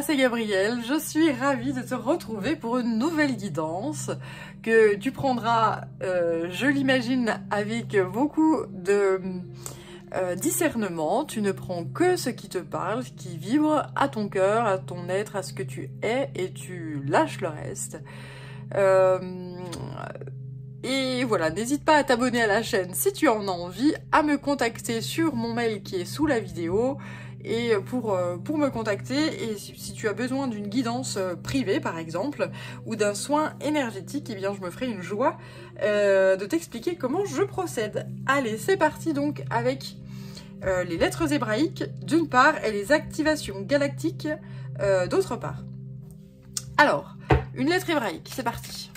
Voilà, c'est Gabrielle. Je suis ravie de te retrouver pour une nouvelle guidance que tu prendras, je l'imagine, avec beaucoup de discernement. Tu ne prends que ce qui te parle, ce qui vibre à ton cœur, à ton être, à ce que tu es, et tu lâches le reste. Et voilà, n'hésite pas à t'abonner à la chaîne si tu en as envie, à me contacter sur mon mail qui est sous la vidéo, et pour me contacter, et si tu as besoin d'une guidance privée par exemple, ou d'un soin énergétique, eh bien je me ferai une joie de t'expliquer comment je procède. Allez, c'est parti donc avec les lettres hébraïques d'une part, et les activations galactiques d'autre part. Alors, une lettre hébraïque, c'est parti.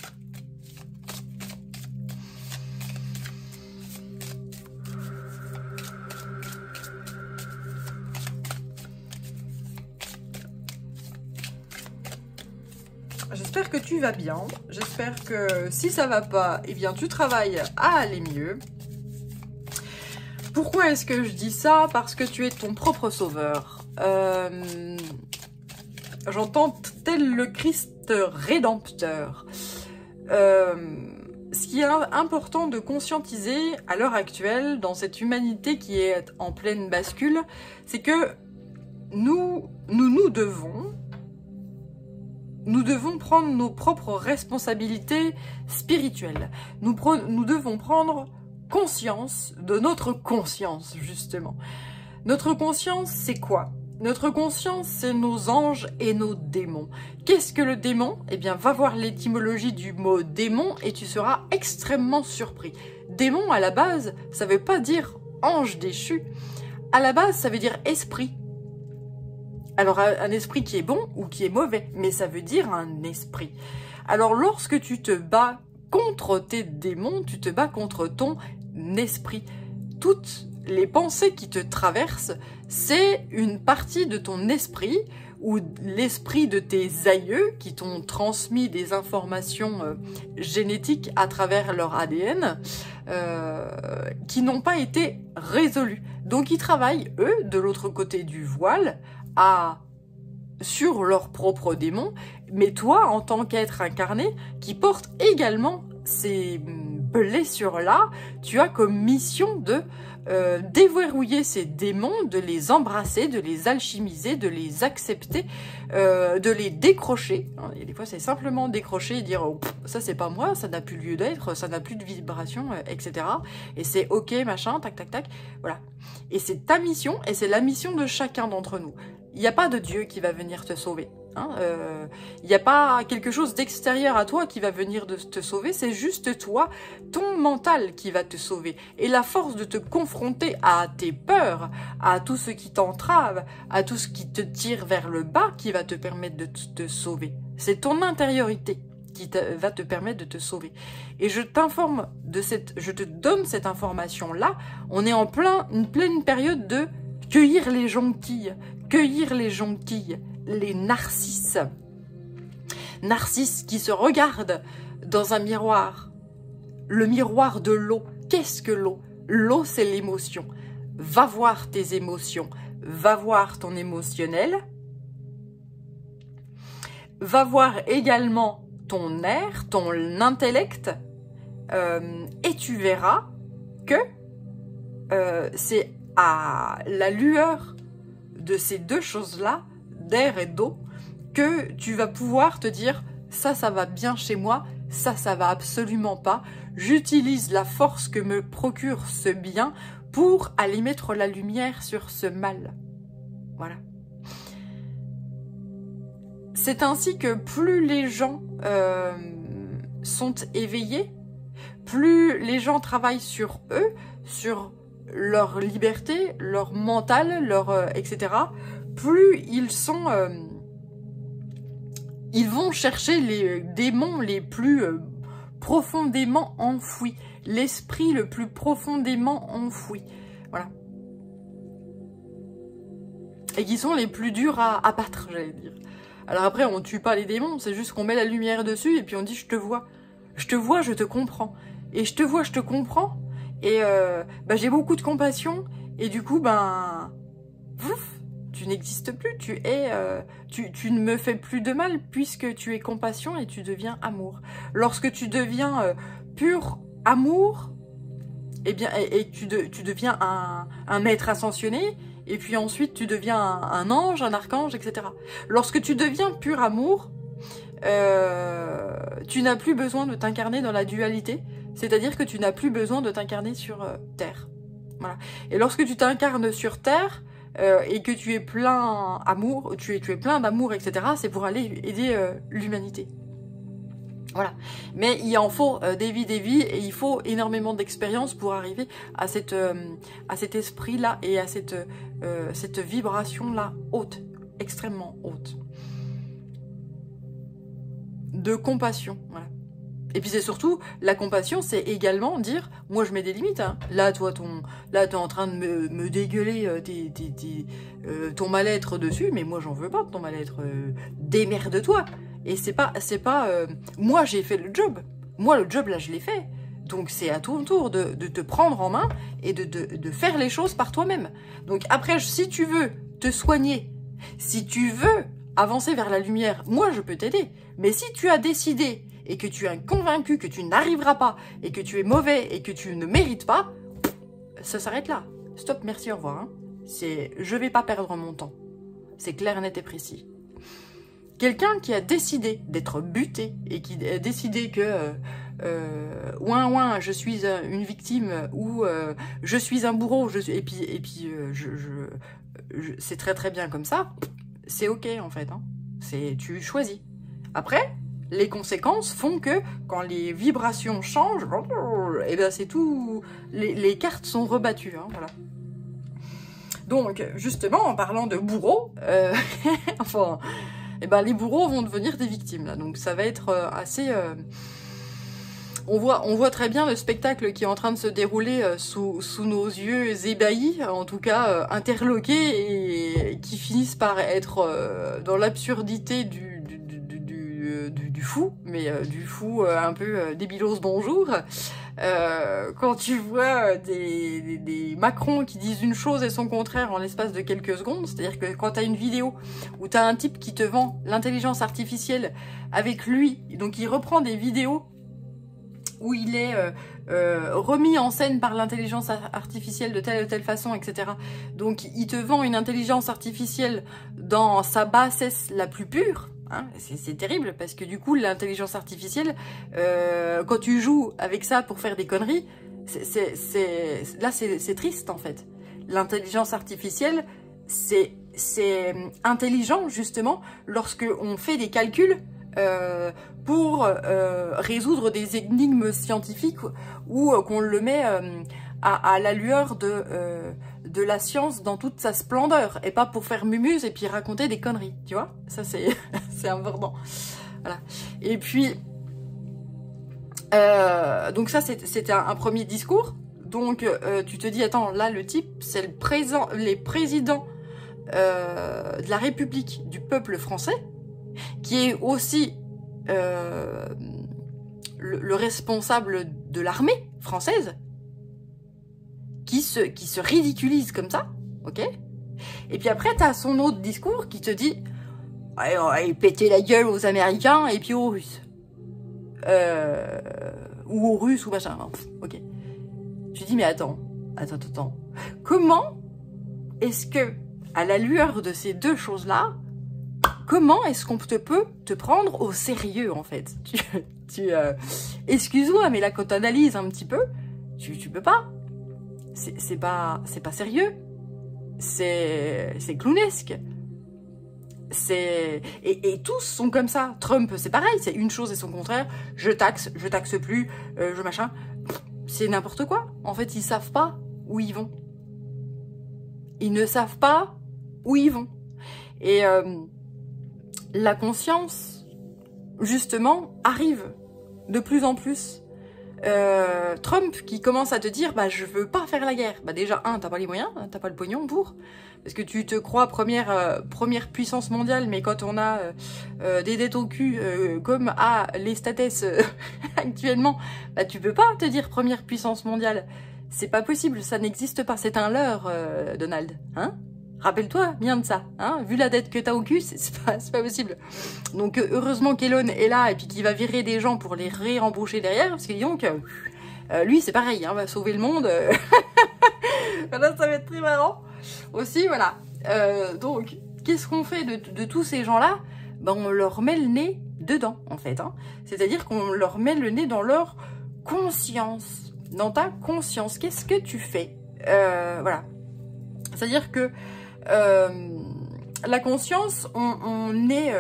J'espère que tu vas bien, j'espère que si ça va pas, eh bien tu travailles à aller mieux. Pourquoi est-ce que je dis ça? Parce que tu es ton propre sauveur. J'entends tel le Christ rédempteur. Ce qui est important de conscientiser à l'heure actuelle, dans cette humanité qui est en pleine bascule, c'est que nous devons prendre nos propres responsabilités spirituelles. Nous devons prendre conscience de notre conscience, justement. Notre conscience, c'est quoi? Notre conscience, c'est nos anges et nos démons. Qu'est-ce que le démon? Eh bien, va voir l'étymologie du mot démon et tu seras extrêmement surpris. Démon, à la base, ça veut pas dire ange déchu. À la base, ça veut dire esprit. Alors, un esprit qui est bon ou qui est mauvais, mais ça veut dire un esprit. Alors, lorsque tu te bats contre tes démons, tu te bats contre ton esprit. Toutes les pensées qui te traversent, c'est une partie de ton esprit ou l'esprit de tes aïeux qui t'ont transmis des informations génétiques à travers leur ADN qui n'ont pas été résolues. Donc, ils travaillent, eux, de l'autre côté du voile, sur leurs propres démons, mais toi, en tant qu'être incarné, qui porte également ces blessures-là, tu as comme mission de déverrouiller ces démons, de les embrasser, de les alchimiser, de les accepter, de les décrocher. Et des fois, c'est simplement décrocher et dire oh, « ça, c'est pas moi, ça n'a plus lieu d'être, ça n'a plus de vibration, etc. » Et c'est « ok, machin, tac, tac, tac. » Voilà. Et c'est ta mission, et c'est la mission de chacun d'entre nous. Il n'y a pas de Dieu qui va venir te sauver. Il n'y a pas quelque chose d'extérieur à toi qui va venir te sauver, c'est juste toi, ton mental qui va te sauver. Et la force de te confronter à tes peurs, à tout ce qui t'entrave, à tout ce qui te tire vers le bas qui va te permettre de te sauver. C'est ton intériorité qui va te permettre de te sauver. Et je t'informe je te donne cette information-là. On est en une pleine période de cueillir les jonquilles, les narcisses. Narcisses qui se regardent dans un miroir. Le miroir de l'eau. Qu'est-ce que l'eau? L'eau, c'est l'émotion. Va voir tes émotions. Va voir ton émotionnel. Va voir également ton air, ton intellect. Et tu verras que c'est à la lueur de ces deux choses-là, d'air et d'eau, que tu vas pouvoir te dire ça va bien chez moi, ça va absolument pas. J'utilise la force que me procure ce bien pour aller mettre la lumière sur ce mal. Voilà. C'est ainsi que plus les gens sont éveillés, plus les gens travaillent sur eux, sur leur liberté, leur mental, etc., plus ils sont... ils vont chercher les démons les plus profondément enfouis, l'esprit le plus profondément enfoui. Voilà. Et qui sont les plus durs à battre, j'allais dire. Alors après, on tue pas les démons, c'est juste qu'on met la lumière dessus et puis on dit « je te vois. Je te vois, je te comprends. Et je te vois, je te comprends. » Et j'ai beaucoup de compassion et du coup, ouf, tu n'existes plus, tu ne me fais plus de mal puisque tu es compassion et tu deviens amour. Lorsque tu deviens pur amour, eh bien, et tu deviens un maître ascensionné, et puis ensuite tu deviens un ange, un archange, etc. Lorsque tu deviens pur amour, tu n'as plus besoin de t'incarner dans la dualité, c'est-à-dire que tu n'as plus besoin de t'incarner sur Terre. Voilà. Et lorsque tu t'incarnes sur Terre, et que tu es plein amour, tu es plein d'amour, etc., c'est pour aller aider l'humanité. Voilà. Mais il en faut des vies, et il faut énormément d'expérience pour arriver à cet esprit-là et à cette vibration-là haute, extrêmement haute. De compassion, voilà. Et puis c'est surtout, la compassion, c'est également dire, moi je mets des limites, hein. Là, toi, t'es en train de me dégueuler ton mal-être dessus, mais moi j'en veux pas de ton mal-être, démerde-toi. Et c'est pas, moi j'ai fait le job. Moi le job là je l'ai fait. Donc c'est à ton tour de te prendre en main et de faire les choses par toi-même. Donc après, si tu veux te soigner, si tu veux avancer vers la lumière, moi je peux t'aider. Mais si tu as décidé et que tu es convaincu que tu n'arriveras pas et que tu es mauvais et que tu ne mérites pas, ça s'arrête là. Stop, merci, au revoir. Hein. Je vais pas perdre mon temps. C'est clair, net et précis. Quelqu'un qui a décidé d'être buté et qui a décidé que ouin, je suis une victime ou je suis un bourreau, et puis c'est très très bien comme ça, c'est ok en fait. Hein. Tu choisis. Après, les conséquences font que quand les vibrations changent, et ben c'est tout, les cartes sont rebattues. Hein, voilà. Donc justement, en parlant de bourreaux, enfin. Et ben les bourreaux vont devenir des victimes là, donc ça va être assez. On voit très bien le spectacle qui est en train de se dérouler sous nos yeux ébahis, en tout cas interloqués, et qui finissent par être dans l'absurdité du fou, mais du fou un peu débilos bonjour. Quand tu vois des Macron qui disent une chose et son contraire en l'espace de quelques secondes, c'est-à-dire que quand tu as une vidéo où tu as un type qui te vend l'intelligence artificielle avec lui, donc il reprend des vidéos où il est remis en scène par l'intelligence artificielle de telle ou telle façon, etc. Donc il te vend une intelligence artificielle dans sa bassesse la plus pure. Hein, c'est terrible parce que du coup l'intelligence artificielle, quand tu joues avec ça pour faire des conneries, là c'est triste en fait. L'intelligence artificielle, c'est intelligent justement lorsque on fait des calculs pour résoudre des énigmes scientifiques ou qu'on le met à la lueur de la science dans toute sa splendeur et pas pour faire mumuse et puis raconter des conneries, tu vois. Ça c'est important. Voilà. Et puis donc ça c'était un premier discours. Donc tu te dis attends, là le type c'est les présidents de la République du peuple français qui est aussi le responsable de l'armée française qui se ridiculise comme ça, ok? Et puis après, t'as son autre discours qui te dit « Ouais, on va péter la gueule aux Américains et puis aux Russes. Ou aux Russes ou machin. » Ok. Tu dis « Mais attends. Comment est-ce que, à la lueur de ces deux choses-là, comment est-ce qu'on peut te prendre au sérieux, en fait? Excuse-moi, mais là, quand tu analyses un petit peu, tu peux pas. C'est pas sérieux. C'est clownesque. Et tous sont comme ça. Trump, c'est pareil, c'est une chose et son contraire. Je taxe plus, je machin. C'est n'importe quoi. En fait, ils savent pas où ils vont. Ils ne savent pas où ils vont. Et la conscience, justement, arrive de plus en plus. Trump qui commence à te dire bah je veux pas faire la guerre. Bah déjà t'as pas les moyens, t'as pas le pognon pour, parce que tu te crois première puissance mondiale, mais quand on a des dettes au cul comme à les states actuellement, bah tu peux pas te dire première puissance mondiale. C'est pas possible, ça n'existe pas, c'est un leurre, Donald, hein? Rappelle-toi bien de ça, hein, vu la dette que t'as au cul, c'est pas possible. Donc heureusement qu'Elon est là et puis qu'il va virer des gens pour les réembaucher derrière, parce que donc lui c'est pareil, hein, va sauver le monde. Voilà, ça va être très marrant. Aussi, voilà. Donc, qu'est-ce qu'on fait de tous ces gens-là? Ben, on leur met le nez dedans, en fait. Hein. C'est-à-dire qu'on leur met le nez dans leur conscience. Dans ta conscience. Qu'est-ce que tu fais? Voilà. C'est-à-dire que la conscience, on est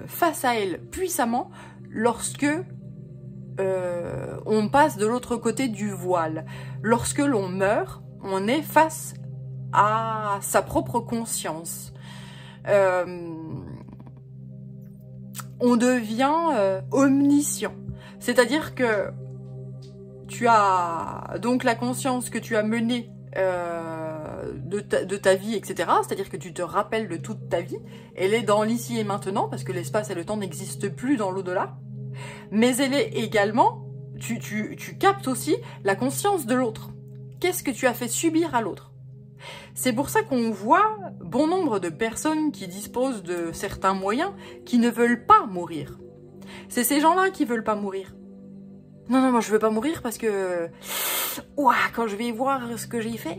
face à elle puissamment lorsque on passe de l'autre côté du voile. Lorsque l'on meurt, on est face à sa propre conscience. On devient omniscient. C'est-à-dire que tu as donc la conscience que tu as menée de ta vie, etc. C'est-à-dire que tu te rappelles de toute ta vie. Elle est dans l'ici et maintenant, parce que l'espace et le temps n'existent plus dans l'au-delà. Mais elle est également, tu captes aussi la conscience de l'autre. Qu'est-ce que tu as fait subir à l'autre? C'est pour ça qu'on voit bon nombre de personnes qui disposent de certains moyens qui ne veulent pas mourir. C'est ces gens-là qui veulent pas mourir. Non, moi je veux pas mourir parce que ouah, quand je vais voir ce que j'ai fait,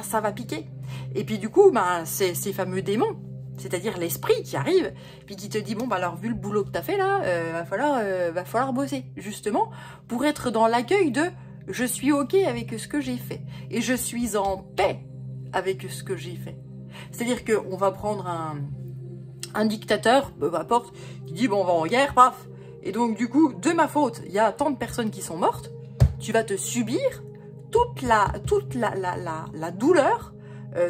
ça va piquer. Et puis du coup, c'est ces fameux démons, c'est-à-dire l'esprit qui arrive, puis qui te dit, bon, alors vu le boulot que t'as fait là, va falloir bosser, justement, pour être dans l'accueil de « je suis ok avec ce que j'ai fait, et je suis en paix avec ce que j'ai fait ». C'est-à-dire qu'on va prendre un dictateur, peu importe, qui dit, bon, on va en guerre, paf, et donc du coup, de ma faute, il y a tant de personnes qui sont mortes, tu vas te subir toute la douleur,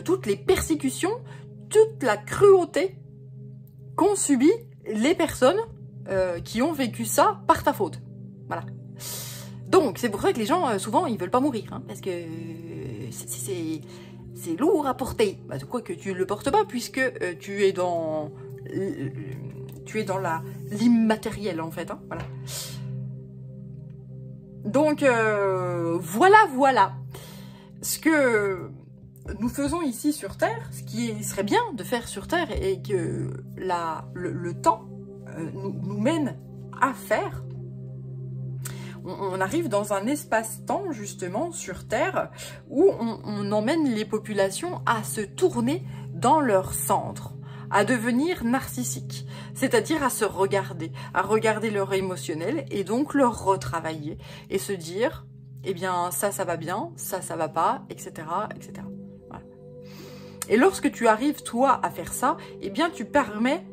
toutes les persécutions, toute la cruauté qu'ont subi les personnes qui ont vécu ça par ta faute. Voilà. Donc, c'est pour ça que les gens, souvent, ils veulent pas mourir, hein, parce que c'est lourd à porter. Bah, quoi que tu le portes pas, puisque tu es dans l'immatériel, en fait. Hein, voilà. Donc, voilà. Ce que nous faisons ici sur Terre, ce qui serait bien de faire sur Terre et que le temps nous mène à faire, on arrive dans un espace-temps justement sur Terre où on emmène les populations à se tourner dans leur centre, à devenir narcissiques, c'est-à-dire à se regarder, à regarder leur émotionnel et donc leur retravailler et se dire, eh bien ça va bien, ça va pas, etc. etc. Voilà. Et lorsque tu arrives toi à faire ça, eh bien tu permets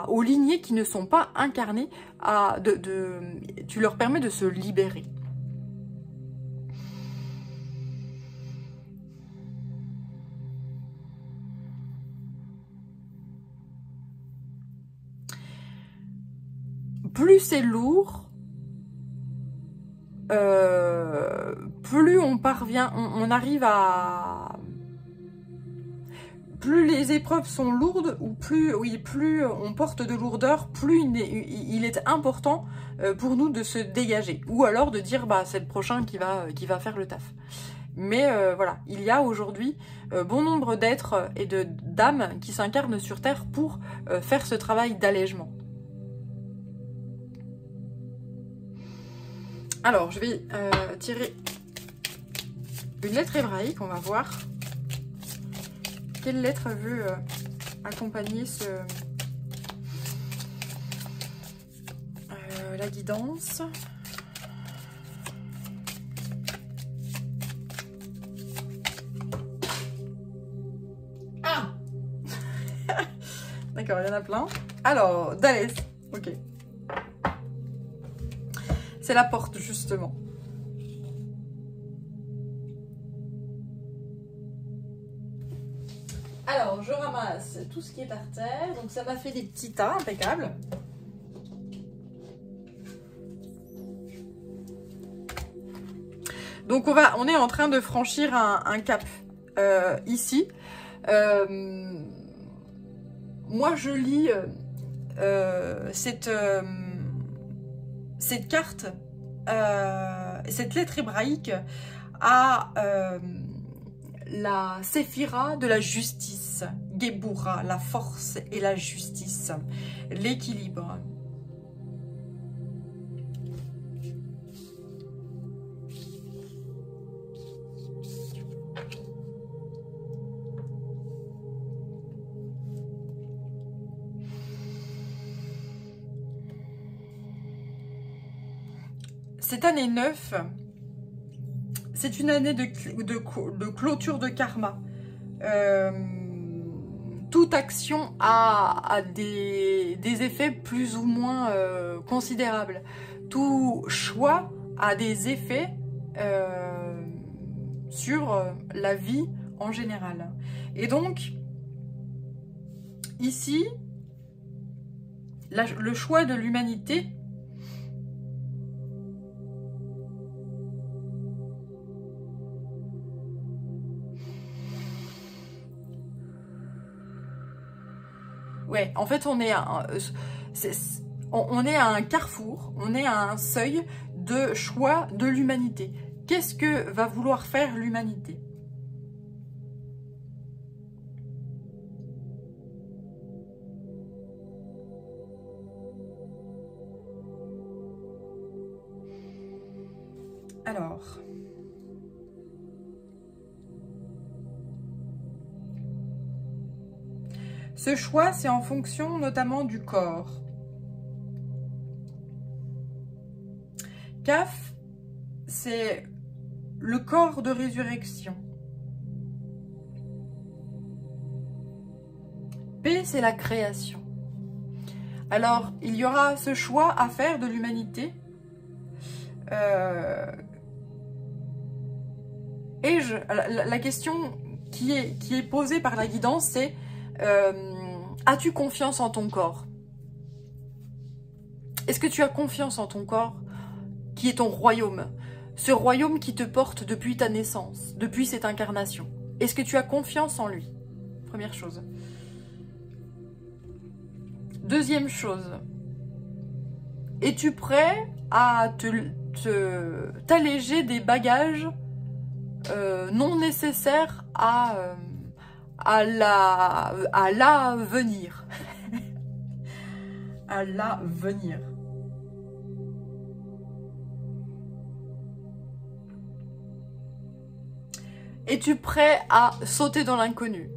aux lignées qui ne sont pas incarnées, tu leur permets de se libérer. Plus c'est lourd, plus on parvient, on arrive à... Plus les épreuves sont lourdes, ou plus on porte de lourdeur, plus il est important pour nous de se dégager. Ou alors de dire, bah c'est le prochain qui va faire le taf. Mais voilà, il y a aujourd'hui bon nombre d'êtres et d'âmes qui s'incarnent sur Terre pour faire ce travail d'allègement. Alors, je vais tirer une lettre hébraïque, on va voir quelle lettre veut accompagner la guidance. Ah d'accord, il y en a plein. Alors, Dalès, ok. C'est la porte, justement. Alors, je ramasse tout ce qui est par terre. Donc, ça m'a fait des petits tas impeccables. Donc, on est en train de franchir un cap ici. Moi, je lis cette carte, cette lettre hébraïque à la séphira de la justice, Gebura, la force et la justice, l'équilibre. Cette année 9, c'est une année de clôture de karma. Toute action a des effets plus ou moins considérables. Tout choix a des effets sur la vie en général. Et donc, ici, le choix de l'humanité ouais, en fait, on est à un carrefour, on est à un seuil de choix de l'humanité. Qu'est-ce que va vouloir faire l'humanité? Alors... ce choix, c'est en fonction notamment du corps. Kaf, c'est le corps de résurrection. P, c'est la création. Alors, il y aura ce choix à faire de l'humanité. La question qui est posée par la guidance, c'est as-tu confiance en ton corps? Est-ce que tu as confiance en ton corps qui est ton royaume? Ce royaume qui te porte depuis ta naissance, depuis cette incarnation. Est-ce que tu as confiance en lui? Première chose. Deuxième chose. Es-tu prêt à t'alléger des bagages non nécessaires à l'avenir. À l'avenir. Es-tu prêt à sauter dans l'inconnu?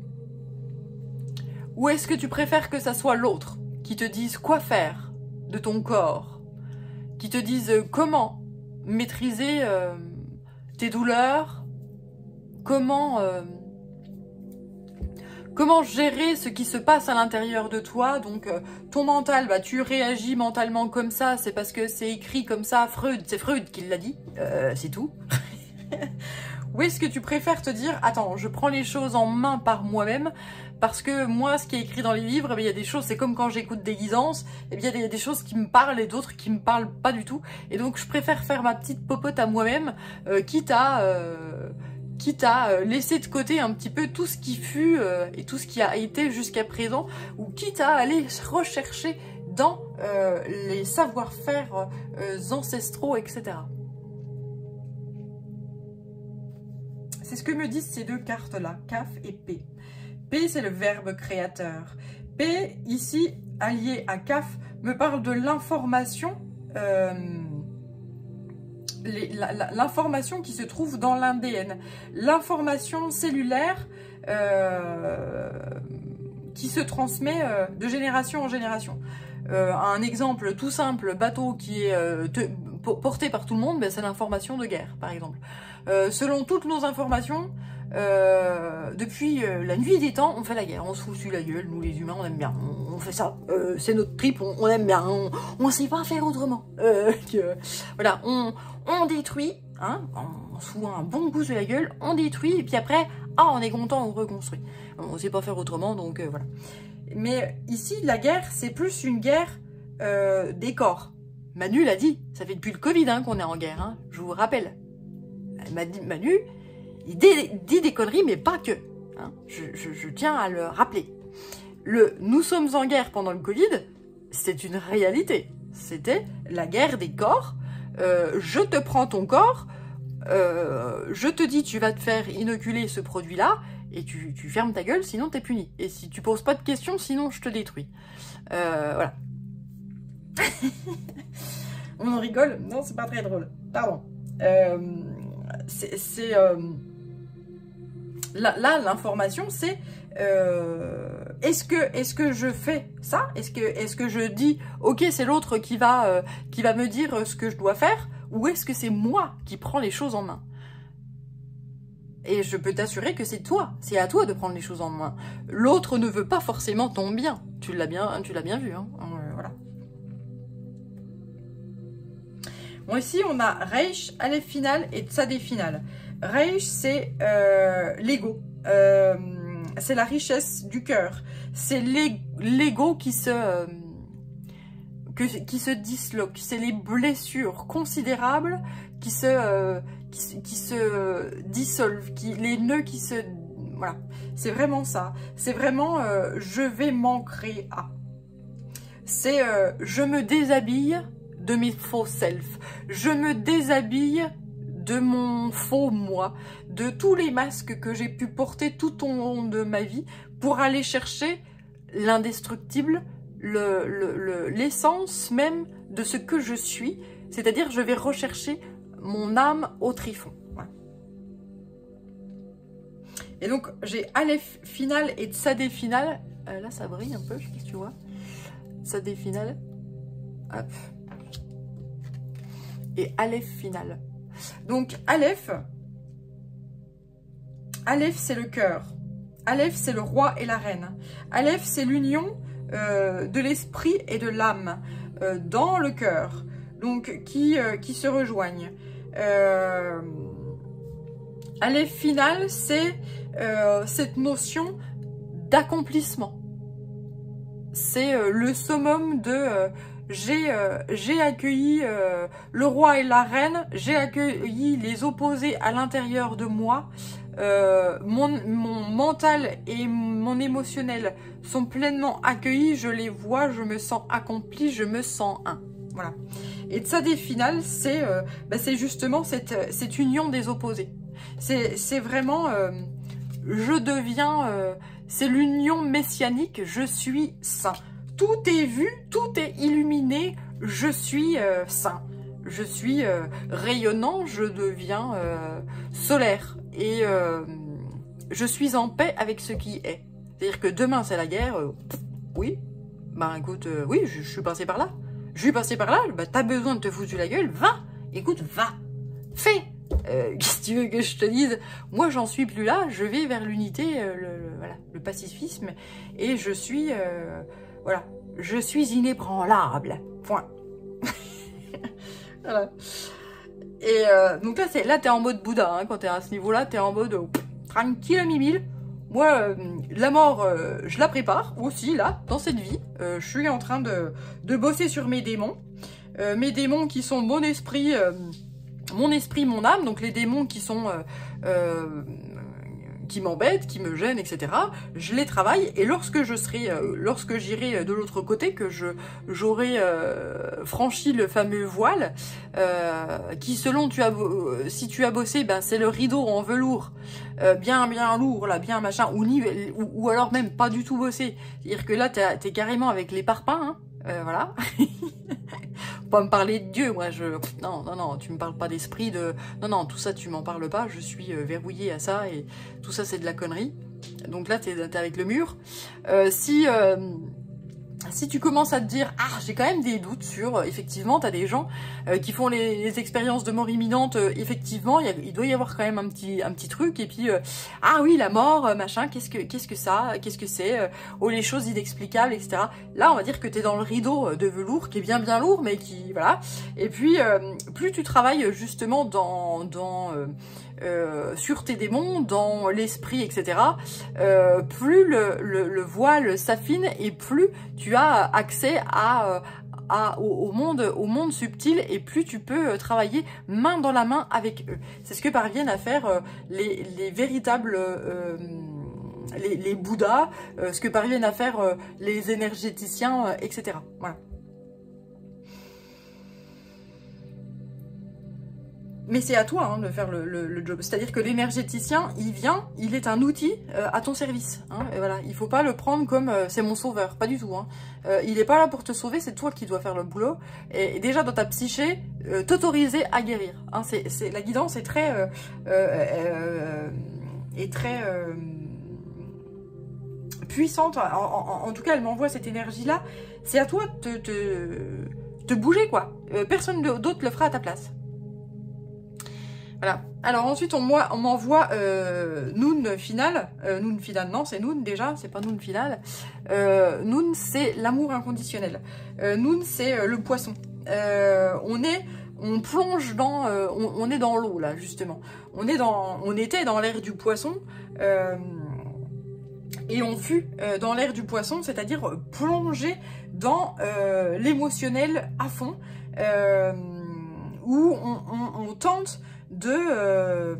Ou est-ce que tu préfères que ça soit l'autre qui te dise quoi faire de ton corps, qui te dise comment maîtriser tes douleurs, comment gérer ce qui se passe à l'intérieur de toi? Donc ton mental, bah, tu réagis mentalement comme ça, c'est parce que c'est écrit comme ça, c'est Freud qui l'a dit, c'est tout. Ou est-ce que tu préfères te dire, attends, je prends les choses en main par moi-même, parce que moi, ce qui est écrit dans les livres, il y a des choses, c'est comme quand j'écoute des guidances, et bien il y a des choses qui me parlent et d'autres qui me parlent pas du tout. Et donc je préfère faire ma petite popote à moi-même, quitte à laisser de côté un petit peu tout ce qui fut et tout ce qui a été jusqu'à présent, ou quitte à aller rechercher dans les savoir-faire ancestraux, etc. C'est ce que me disent ces deux cartes-là, Kaf et P. P, c'est le verbe créateur. P, ici, allié à Kaf, me parle de l'information, l'information qui se trouve dans l'ADN. L'information cellulaire qui se transmet de génération en génération. Un exemple tout simple, bateau qui est porté par tout le monde, ben, c'est l'information de guerre, par exemple. Selon toutes nos informations, depuis la nuit des temps, on fait la guerre. On se fout sur la gueule, nous les humains, on aime bien. On fait ça, c'est notre trip, on aime bien. On sait pas faire autrement. Voilà, on détruit, hein, on se fout un bon coup sur la gueule, on détruit, et puis après, ah, on est content, on reconstruit. On sait pas faire autrement, donc voilà. Mais ici, la guerre, c'est plus une guerre des corps. Manu l'a dit, ça fait depuis le Covid hein, qu'on est en guerre, hein, je vous rappelle. Manu, il dit des conneries, mais pas que. Hein. Je tiens à le rappeler. Nous sommes en guerre pendant le Covid, c'est une réalité. C'était la guerre des corps. Je te prends ton corps, je te dis tu vas te faire inoculer ce produit-là, et tu fermes ta gueule, sinon t'es puni. Et si tu poses pas de questions, sinon je te détruis. Voilà. On en rigole? Non, c'est pas très drôle. Pardon. Là, l'information, c'est est-ce que je fais ça? Est-ce que je dis ok, c'est l'autre qui va me dire ce que je dois faire, ou est-ce que c'est moi qui prends les choses en main? Et je peux t'assurer que c'est à toi de prendre les choses en main. L'autre ne veut pas forcément ton bien. Tu l'as bien vu, hein. Voilà. Bon, ici, on a Reich, Aleph final et Tzadé final. Reich, c'est l'ego. C'est la richesse du cœur. C'est l'ego qui se disloque. C'est les blessures considérables qui se dissolvent, les nœuds qui se... Voilà, c'est vraiment ça. C'est vraiment je vais m'ancrer à. C'est je me déshabille de mes faux self. Je me déshabille de mon faux moi, de tous les masques que j'ai pu porter tout au long de ma vie pour aller chercher l'indestructible, l'essence même de ce que je suis. C'est-à-dire, je vais rechercher mon âme au tryphon. Voilà. Et donc, j'ai Aleph final et Tzadé final. Là, ça brille un peu, je sais pas si tu vois. Tzadé final. Hop. Et Aleph final. Donc, Aleph, c'est le cœur. Aleph, c'est le roi et la reine. Aleph, c'est l'union de l'esprit et de l'âme dans le cœur. Donc, qui se rejoignent. Aleph final, c'est cette notion d'accomplissement. C'est le summum de j'ai accueilli le roi et la reine, j'ai accueilli les opposés à l'intérieur de moi, mon mental et mon émotionnel sont pleinement accueillis, je les vois, je me sens accompli, je me sens un. Voilà. Et Tzadé final, c'est justement cette union des opposés. C'est vraiment, je deviens, c'est l'union messianique, je suis saint. Tout est vu, tout est illuminé, je suis saint. Je suis rayonnant, je deviens solaire. Et je suis en paix avec ce qui est. C'est-à-dire que demain c'est la guerre, oui, bah écoute, oui, je suis passée par là. Je suis passée par là, bah t'as besoin de te foutre sur la gueule, va, écoute, va, fais. Qu'est-ce que tu veux que je te dise? Moi j'en suis plus là, je vais vers l'unité, voilà, le pacifisme, et je suis, voilà, je suis inébranlable, point. Voilà. Et donc là t'es en mode Bouddha, hein, quand t'es à ce niveau-là, t'es en mode tranquille à mimile. Moi, la mort, je la prépare aussi, là, dans cette vie. Je suis en train de bosser sur mes démons. Mes démons qui sont mon esprit, mon âme. Donc les démons qui sont... qui m'embêtent, qui me gênent, etc. Je les travaille. Et lorsque j'irai de l'autre côté, que j'aurai franchi le fameux voile, qui selon si tu as bossé, ben c'est le rideau en velours, bien lourd, là, bien machin, ou alors même pas du tout bossé. C'est-à-dire que là, t'es carrément avec les parpaings, hein, voilà. Pas me parler de Dieu, moi, non, tu me parles pas d'esprit, non, tout ça, tu m'en parles pas, je suis verrouillée à ça, et tout ça, c'est de la connerie. Donc là, t'es avec le mur. Si tu commences à te dire « Ah, j'ai quand même des doutes sur... » Effectivement, tu as des gens qui font les expériences de mort imminente. Effectivement, il doit y avoir quand même un petit truc. Et puis, ah oui, la mort, machin, qu'est-ce que ça? Qu'est-ce que c'est? Oh, les choses inexplicables, etc. Là, on va dire que tu es dans le rideau de velours, qui est bien lourd, mais qui... Voilà. Et puis, plus tu travailles justement sur tes démons, dans l'esprit, etc., plus le voile s'affine et plus tu as accès au monde subtil, et plus tu peux travailler main dans la main avec eux. C'est ce que parviennent à faire les véritables... les Bouddhas, ce que parviennent à faire les énergéticiens, etc. Voilà. Mais c'est à toi hein, de faire le job. C'est-à-dire que l'énergéticien, il vient, il est un outil à ton service. Hein, et voilà, il faut pas le prendre comme c'est mon sauveur, pas du tout. Hein. Il n'est pas là pour te sauver, c'est toi qui dois faire le boulot. Et déjà dans ta psyché, t'autoriser à guérir. Hein, la guidance est très... puissante. En tout cas, elle m'envoie cette énergie-là. C'est à toi de te bouger, quoi. Personne d'autre le fera à ta place. Voilà. Alors ensuite, on m'envoie Noun final. Noun final, non, c'est Noun déjà, c'est pas Noun final. Noun, c'est l'amour inconditionnel. Noun, c'est le poisson. On plonge dans... on est dans l'eau, là, justement. On était dans l'ère du poisson. Et on fut dans l'ère du poisson, c'est-à-dire plongé dans l'émotionnel à fond, où on tente de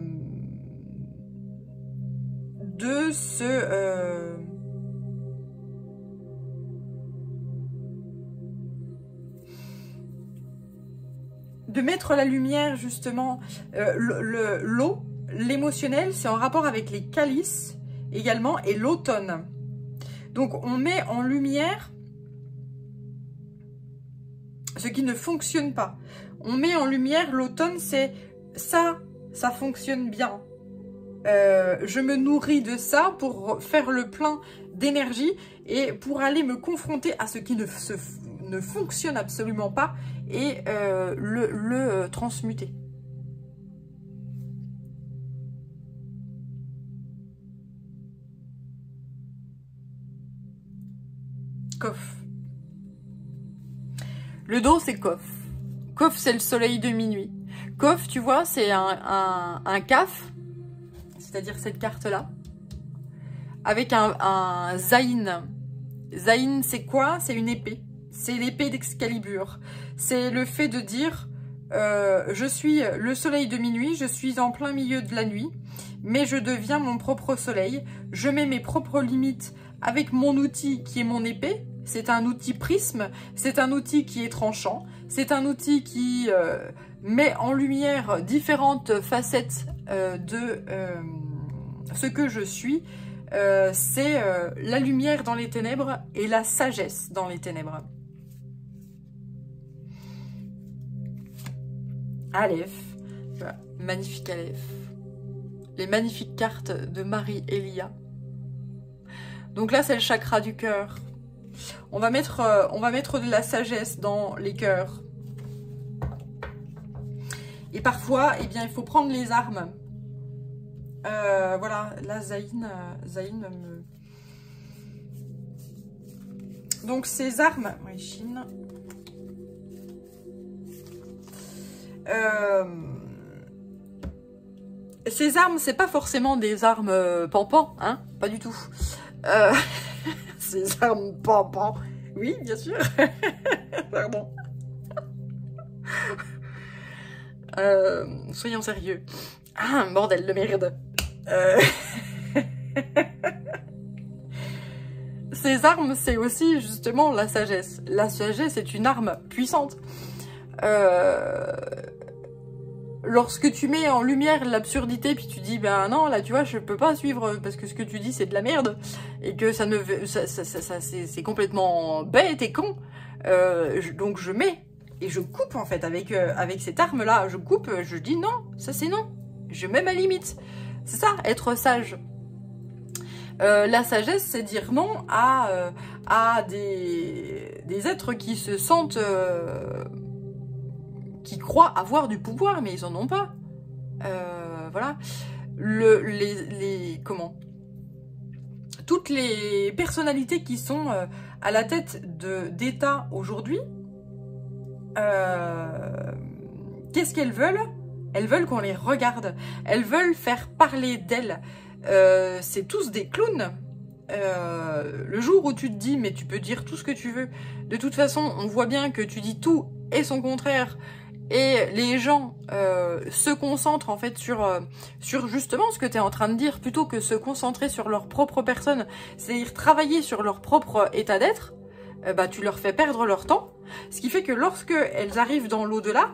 mettre la lumière justement, l'eau, l'émotionnel, c'est en rapport avec les calices également et l'automne. Donc on met en lumière ce qui ne fonctionne pas. On met en lumière l'automne, c'est ça fonctionne bien. Je me nourris de ça pour faire le plein d'énergie et pour aller me confronter à ce qui ne fonctionne absolument pas et le transmuter. Kof. Le dos, c'est Kof. Kof, c'est le soleil de minuit. Kof, tu vois, c'est un kaf, c'est-à-dire cette carte-là, avec un Zayn. Zayn, c'est quoi? C'est une épée. C'est l'épée d'Excalibur. C'est le fait de dire, je suis le soleil de minuit, je suis en plein milieu de la nuit, mais je deviens mon propre soleil. Je mets mes propres limites avec mon outil qui est mon épée. C'est un outil prisme, c'est un outil qui est tranchant, c'est un outil qui met en lumière différentes facettes de ce que je suis. C'est la lumière dans les ténèbres et la sagesse dans les ténèbres. Aleph, magnifique Aleph. Les magnifiques cartes de Marie-Elia. Donc là, c'est le chakra du cœur. On va mettre de la sagesse dans les cœurs. Et parfois, eh bien, il faut prendre les armes. Voilà, là, Zayn me... Donc, ces armes... Oui, Chine. Ces armes, c'est pas forcément des armes pampan, hein, pas du tout. Ces armes pampan, oui, bien sûr. Pardon. Soyons sérieux. Ah, bordel de merde. Ces armes, c'est aussi justement la sagesse. La sagesse est une arme puissante. Lorsque tu mets en lumière l'absurdité, puis tu dis, ben non, là, tu vois, je peux pas suivre parce que ce que tu dis, c'est de la merde, et que ça c'est complètement bête et con, donc je mets, et je coupe, en fait, avec cette arme-là, je coupe, je dis non, ça c'est non, je mets ma limite. C'est ça, être sage. La sagesse, c'est dire non à des êtres qui se sentent... qui croient avoir du pouvoir, mais ils en ont pas. Voilà. Comment? Toutes les personnalités qui sont à la tête d'État aujourd'hui, qu'est-ce qu'elles veulent? Elles veulent qu'on les regarde. Elles veulent faire parler d'elles. C'est tous des clowns. Le jour où tu te dis, mais tu peux dire tout ce que tu veux. De toute façon, on voit bien que tu dis tout et son contraire. Et les gens se concentrent en fait sur justement ce que tu es en train de dire, plutôt que se concentrer sur leur propre personne, c'est-à-dire travailler sur leur propre état d'être, bah, tu leur fais perdre leur temps. Ce qui fait que lorsque elles arrivent dans l'au-delà,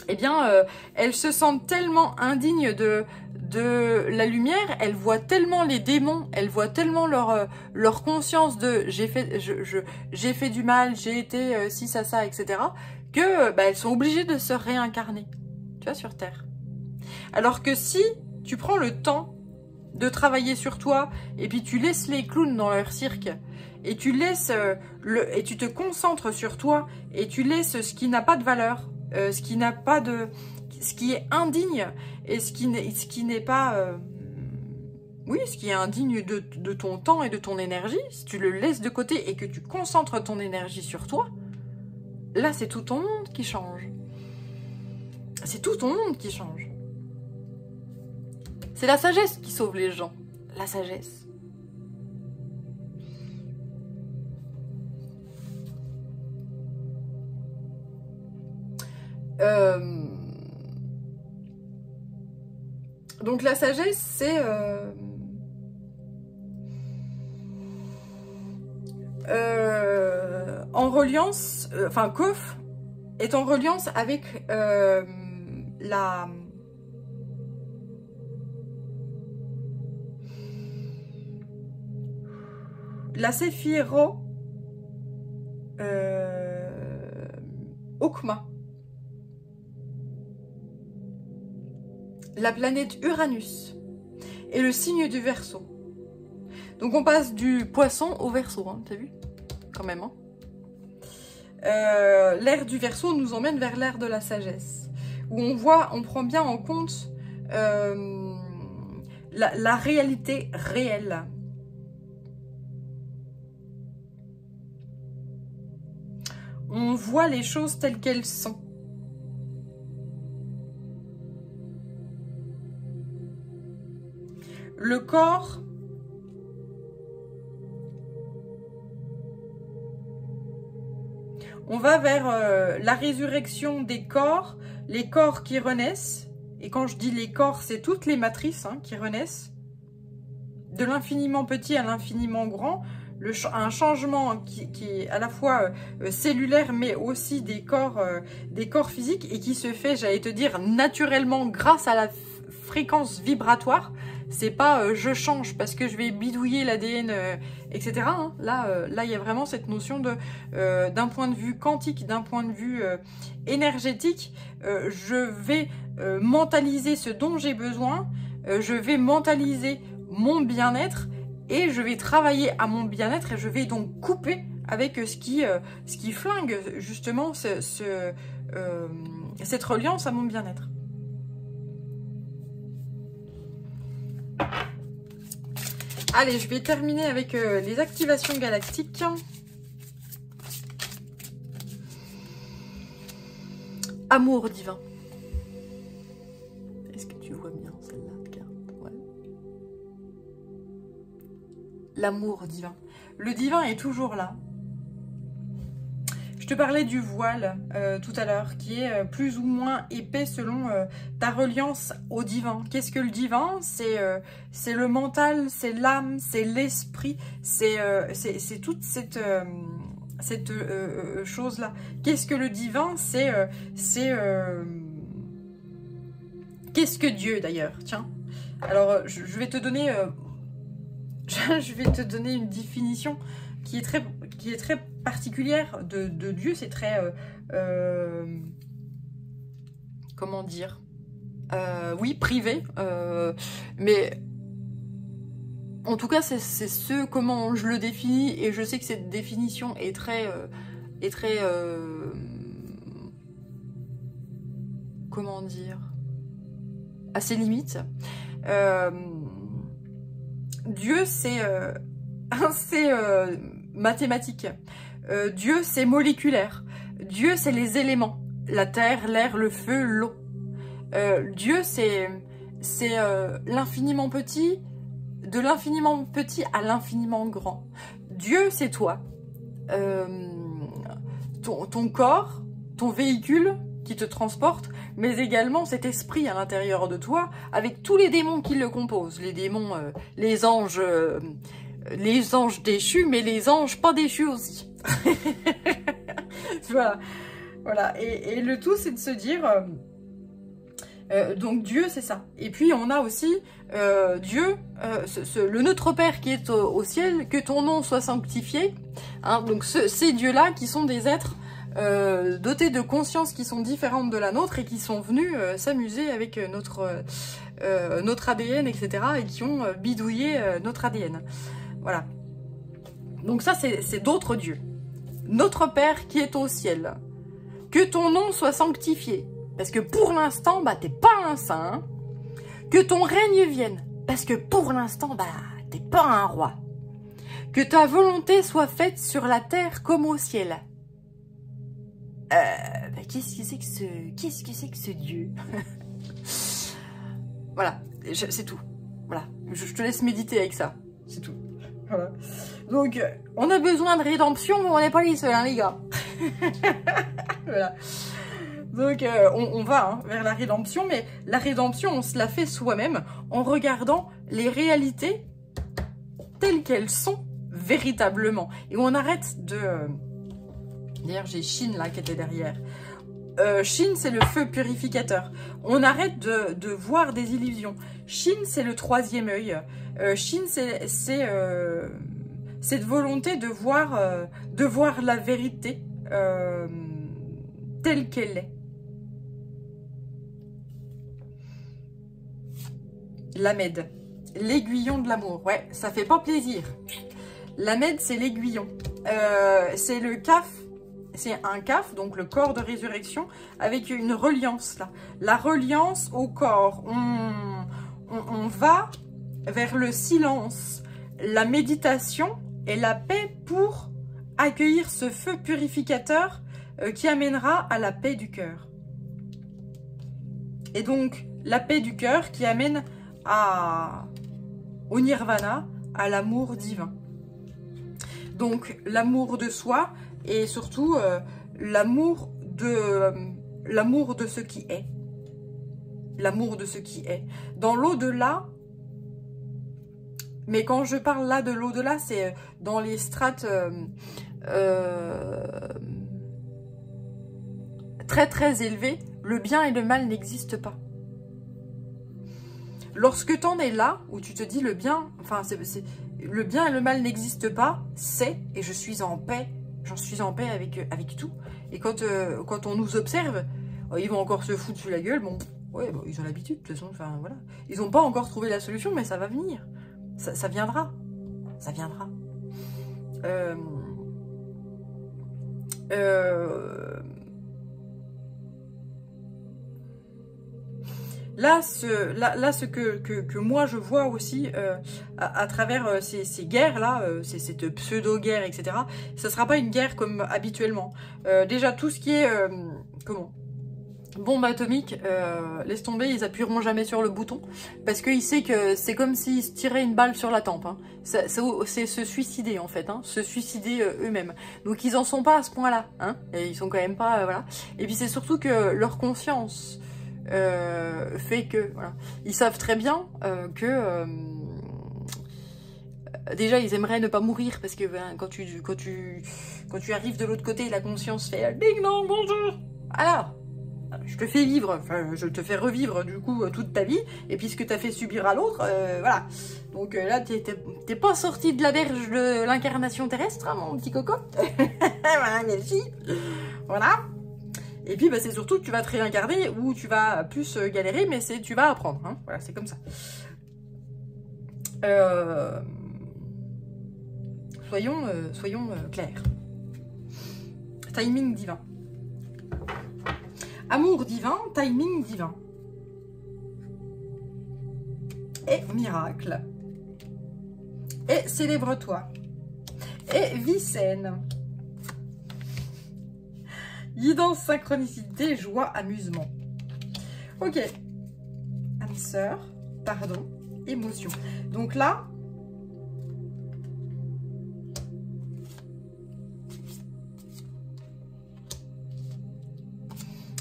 eh bien, elles se sentent tellement indignes de la lumière, elles voient tellement les démons, elles voient tellement leur conscience de j'ai fait du mal, j'ai été ci, ça, etc., que bah, elles sont obligées de se réincarner, tu vois, sur Terre. Alors que si tu prends le temps de travailler sur toi, et puis tu laisses les clowns dans leur cirque, et tu laisses et tu te concentres sur toi, et tu laisses ce qui n'a pas de valeur, ce qui n'a pas de... ce qui est indigne, et ce qui n'est pas... oui, ce qui est indigne de ton temps et de ton énergie, si tu le laisses de côté et que tu concentres ton énergie sur toi, là, c'est tout ton monde qui change. C'est tout ton monde qui change. C'est la sagesse qui sauve les gens. La sagesse. Donc la sagesse, c'est... en reliance... Enfin, Koph est en reliance avec la Séphiro Okma. La planète Uranus et le signe du Verseau. Donc on passe du Poisson au Verseau, hein, t'as vu? Quand même, hein. L'ère du Verseau nous emmène vers l'ère de la sagesse, où on prend bien en compte la réalité réelle. On voit les choses telles qu'elles sont. Le corps on va vers la résurrection des corps, les corps qui renaissent. Et quand je dis les corps, c'est toutes les matrices hein, qui renaissent. De l'infiniment petit à l'infiniment grand. Un changement qui est à la fois cellulaire, mais aussi des corps physiques. Et qui se fait, j'allais te dire, naturellement grâce à la fréquence vibratoire. C'est pas je change parce que je vais bidouiller l'ADN, etc. Hein. Là, il y a vraiment cette notion de d'un point de vue quantique, d'un point de vue énergétique, je vais mentaliser ce dont j'ai besoin, je vais mentaliser mon bien-être et je vais travailler à mon bien-être et je vais donc couper avec ce qui flingue justement cette reliance à mon bien-être. Allez, je vais terminer avec les activations galactiques. Amour divin. Est-ce que tu vois bien celle-là de carte? Ouais. L'amour divin. Le divin est toujours là. Je te parlais du voile tout à l'heure, qui est plus ou moins épais selon ta reliance au divin. Qu'est-ce que le divin? C'est le mental, c'est l'âme, c'est l'esprit, c'est toute cette chose-là. Qu'est-ce que le divin? Qu'est-ce que Dieu d'ailleurs? Tiens, alors je vais te donner, une définition qui est très particulière de Dieu. C'est très comment dire, oui, privé, mais en tout cas c'est comment je le définis, et je sais que cette définition est très comment dire, à ses limites. Dieu c'est mathématique. Dieu, c'est moléculaire. Dieu, c'est les éléments. La terre, l'air, le feu, l'eau. Dieu, c'est l'infiniment petit, de l'infiniment petit à l'infiniment grand. Dieu, c'est toi. Ton corps, ton véhicule qui te transporte, mais également cet esprit à l'intérieur de toi, avec tous les démons qui le composent. Les démons, les anges déchus, mais les anges pas déchus aussi. Voilà. Et le tout, c'est de se dire, Donc Dieu, c'est ça. Et puis on a aussi Dieu, le Notre Père qui est au ciel, que ton nom soit sanctifié. Hein, donc ces dieux-là qui sont des êtres dotés de conscience qui sont différentes de la nôtre et qui sont venus s'amuser avec notre ADN, etc. et qui ont bidouillé notre ADN. Voilà. Donc ça, c'est d'autres dieux. Notre Père qui est au ciel, que ton nom soit sanctifié. Parce que pour l'instant, bah, t'es pas un saint. Hein. Que ton règne vienne. Parce que pour l'instant, bah, t'es pas un roi. Que ta volonté soit faite sur la terre comme au ciel. Bah, qu'est-ce que c'est que ce Dieu? Voilà, c'est tout. Voilà, je te laisse méditer avec ça. C'est tout. Voilà. Donc, on a besoin de rédemption, mais on n'est pas les seuls, hein, les gars. Voilà. Donc on va hein, vers la rédemption, mais la rédemption, on se la fait soi-même en regardant les réalités telles qu'elles sont véritablement. Et on arrête de... D'ailleurs, j'ai Shin là qui était derrière. Shin, c'est le feu purificateur. On arrête de voir des illusions. Shin, c'est le troisième œil. Shin, c'est cette volonté de voir la vérité telle qu'elle est. L'Ahmed, l'aiguillon de l'amour. Ouais, ça fait pas plaisir. L'Ahmed, c'est l'aiguillon. C'est le kaf. C'est un kaf, donc le corps de résurrection, avec une reliance là. La reliance au corps. On va vers le silence, la méditation et la paix pour accueillir ce feu purificateur qui amènera à la paix du cœur. Et donc, la paix du cœur qui amène au nirvana, à l'amour divin. Donc, l'amour de soi et surtout l'amour de ce qui est. L'amour de ce qui est. Dans l'au-delà, mais quand je parle là de l'au-delà, c'est dans les strates très très élevées, le bien et le mal n'existent pas. Lorsque tu en es là, où tu te dis le bien, enfin, le bien et le mal n'existent pas, c'est, et je suis en paix, j'en suis en paix avec tout. Et quand on nous observe, ils vont encore se foutre sous la gueule, bon, ouais, bon, ils ont l'habitude, de toute façon, enfin, voilà. Ils n'ont pas encore trouvé la solution, mais ça va venir. Ça viendra. Ça viendra. Là, ce que moi je vois aussi à travers ces guerres-là, cette pseudo-guerre, etc., ça ne sera pas une guerre comme habituellement. Déjà, tout ce qui est... bombe atomique, laisse tomber, ils appuieront jamais sur le bouton, parce qu'ils savent que c'est comme s'ils se tiraient une balle sur la tempe. Hein. C'est se suicider, en fait, hein, se suicider eux-mêmes. Donc, ils en sont pas à ce point-là. Hein, et ils sont quand même pas... voilà. Et puis, c'est surtout que leur conscience... fait que voilà, ils savent très bien que déjà ils aimeraient ne pas mourir parce que ben, quand tu arrives de l'autre côté, la conscience fait ding dong bonjour. Alors je te fais vivre, enfin je te fais revivre du coup toute ta vie et puis ce que t'as fait subir à l'autre, voilà. Donc là t'es pas sorti de la berge de l'incarnation terrestre, hein, mon petit coco. Voilà, merci. Voilà. Et puis, bah, c'est surtout que tu vas te réincarner ou tu vas plus galérer, mais tu vas apprendre. Hein. Voilà, c'est comme ça. Soyons clairs. Timing divin. Amour divin, timing divin. Et miracle. Et célèbre-toi. Et vie saine. Guidance, synchronicité, joie, amusement. Ok. Âme sœur, pardon, émotion. Donc là,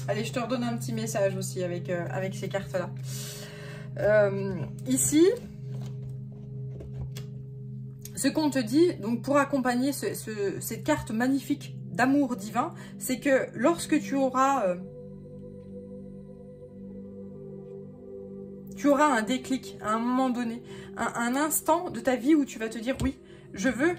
allez, je te redonne un petit message aussi avec ces cartes-là. Ici, ce qu'on te dit, donc pour accompagner cette carte magnifique d'amour divin, c'est que lorsque tu auras Tu auras un déclic à un moment donné, un instant de ta vie où tu vas te dire oui, je veux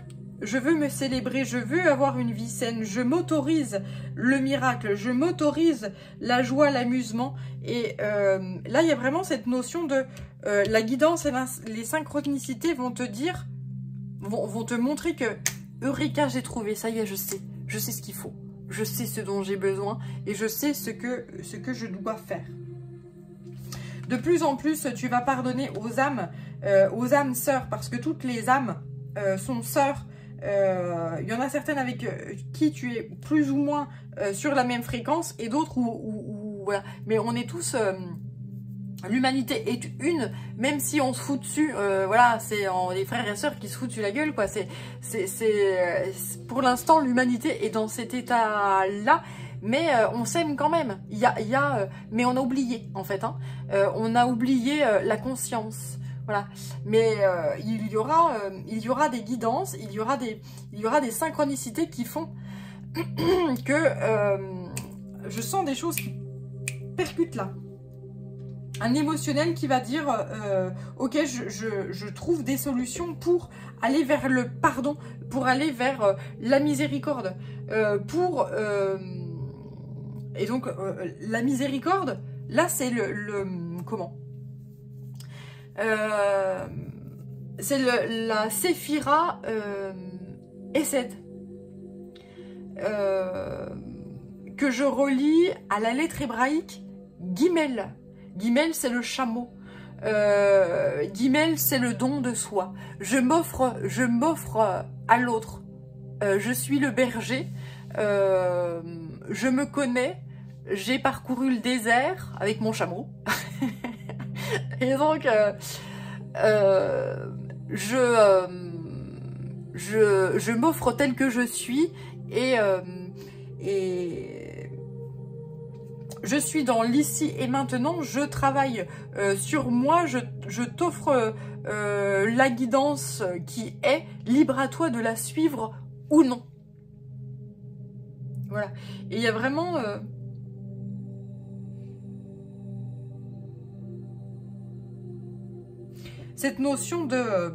me célébrer, je veux avoir une vie saine, je m'autorise le miracle, je m'autorise la joie, l'amusement. Et là, il y a vraiment cette notion de la guidance et les synchronicités vont te dire, vont te montrer que Eureka, j'ai trouvé, ça y est, je sais ce qu'il faut, je sais ce dont j'ai besoin et je sais ce que je dois faire. De plus en plus, tu vas pardonner aux âmes sœurs, parce que toutes les âmes sont sœurs. Il y en a certaines avec qui tu es plus ou moins sur la même fréquence et d'autres où voilà. Mais on est tous... l'humanité est une, même si on se fout dessus, voilà, c'est les frères et sœurs qui se foutent sur la gueule, quoi. Pour l'instant, l'humanité est dans cet état-là. Mais on s'aime quand même. Mais on a oublié, en fait. Hein. On a oublié la conscience. Voilà. Mais il y aura des guidances, il y aura des synchronicités qui font que je sens des choses qui percutent là. Un émotionnel qui va dire ok, je trouve des solutions pour aller vers le pardon, pour aller vers la miséricorde, et donc, la miséricorde, là, c'est comment c'est la séphira Essed. Que je relie à la lettre hébraïque Gimel. Gimel, c'est le chameau. Gimel, c'est le don de soi. Je m'offre à l'autre. Je suis le berger. Je me connais. J'ai parcouru le désert avec mon chameau. Et donc, je m'offre tel que je suis et je suis dans l'ici et maintenant. Je travaille sur moi. Je t'offre la guidance qui est libre à toi de la suivre ou non. Voilà. Et il y a vraiment... cette notion de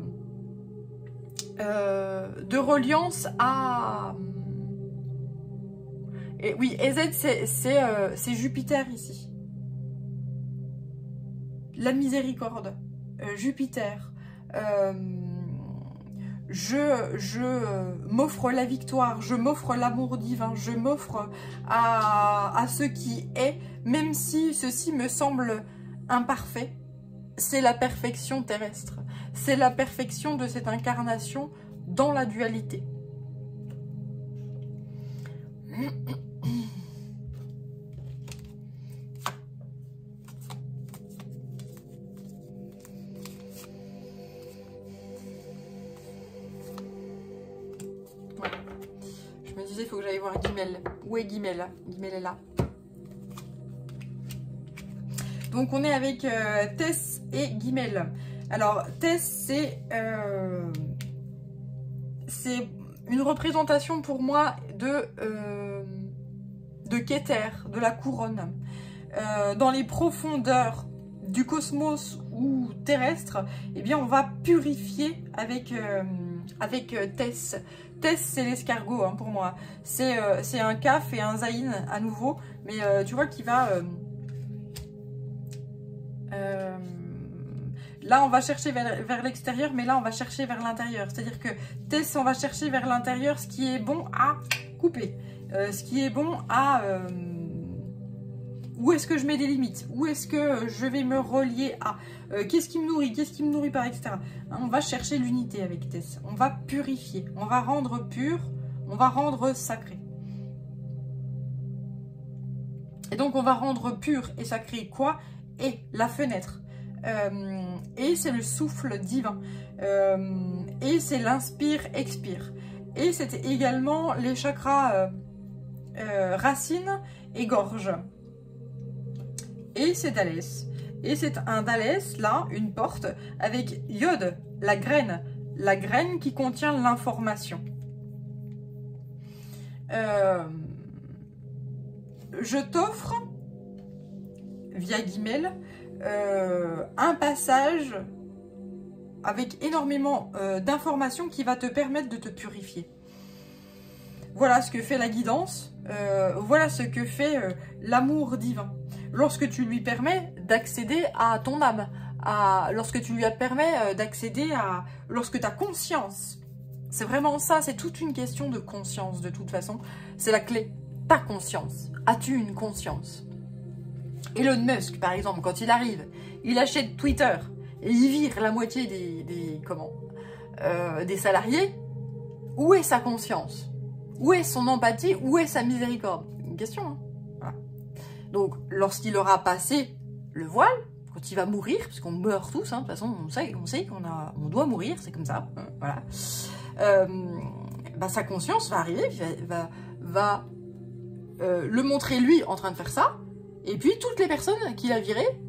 reliance à... Et oui, EZ, c'est Jupiter ici. La miséricorde. Jupiter. Je m'offre la victoire, je m'offre l'amour divin, je m'offre à ce qui est, même si ceci me semble imparfait. C'est la perfection terrestre. C'est la perfection de cette incarnation dans la dualité. Voilà. Je me disais, il faut que j'aille voir Gimel. Où est Gimel? Gimel est là. Donc on est avec Tess et Gimel. Alors Tess, c'est une représentation pour moi de Keter, de la couronne. Dans les profondeurs du cosmos ou terrestre, eh bien on va purifier avec Tess. Tess, c'est l'escargot hein, pour moi. C'est un Kaf et un Zaïn à nouveau, mais tu vois qu'il va... là on va chercher vers l'extérieur, mais là on va chercher vers l'intérieur, c'est à dire que Tess, on va chercher vers l'intérieur ce qui est bon à couper, ce qui est bon à où est-ce que je mets des limites, où est-ce que je vais me relier à qu'est-ce qui me nourrit pas, etc. Hein, on va chercher l'unité avec Tess, on va purifier, on va rendre pur, on va rendre sacré. Et donc on va rendre pur et sacré quoi? Et la fenêtre, et c'est le souffle divin, et c'est l'inspire-expire, et c'est également les chakras racines et gorge, et c'est Dhalès, et c'est un Dhalès là, une porte avec Yod, la graine qui contient l'information. Je t'offre via Gimel un passage avec énormément d'informations qui va te permettre de te purifier. Voilà ce que fait la guidance, voilà ce que fait l'amour divin. Lorsque tu lui permets d'accéder à ton âme, lorsque tu lui permets d'accéder à... Lorsque tu as conscience, c'est vraiment ça, c'est toute une question de conscience de toute façon. C'est la clé, ta conscience. As-tu une conscience? Elon Musk, par exemple, quand il arrive, il achète Twitter et il vire la moitié des salariés. Où est sa conscience? Où est son empathie? Où est sa miséricorde? Une question, hein. Voilà. Donc, lorsqu'il aura passé le voile, quand il va mourir, parce qu'on meurt tous, hein, de toute façon, on sait qu'on doit mourir, c'est comme ça, hein, voilà. Sa conscience va arriver, va le montrer lui en train de faire ça, et puis toutes les personnes qu'il a virées,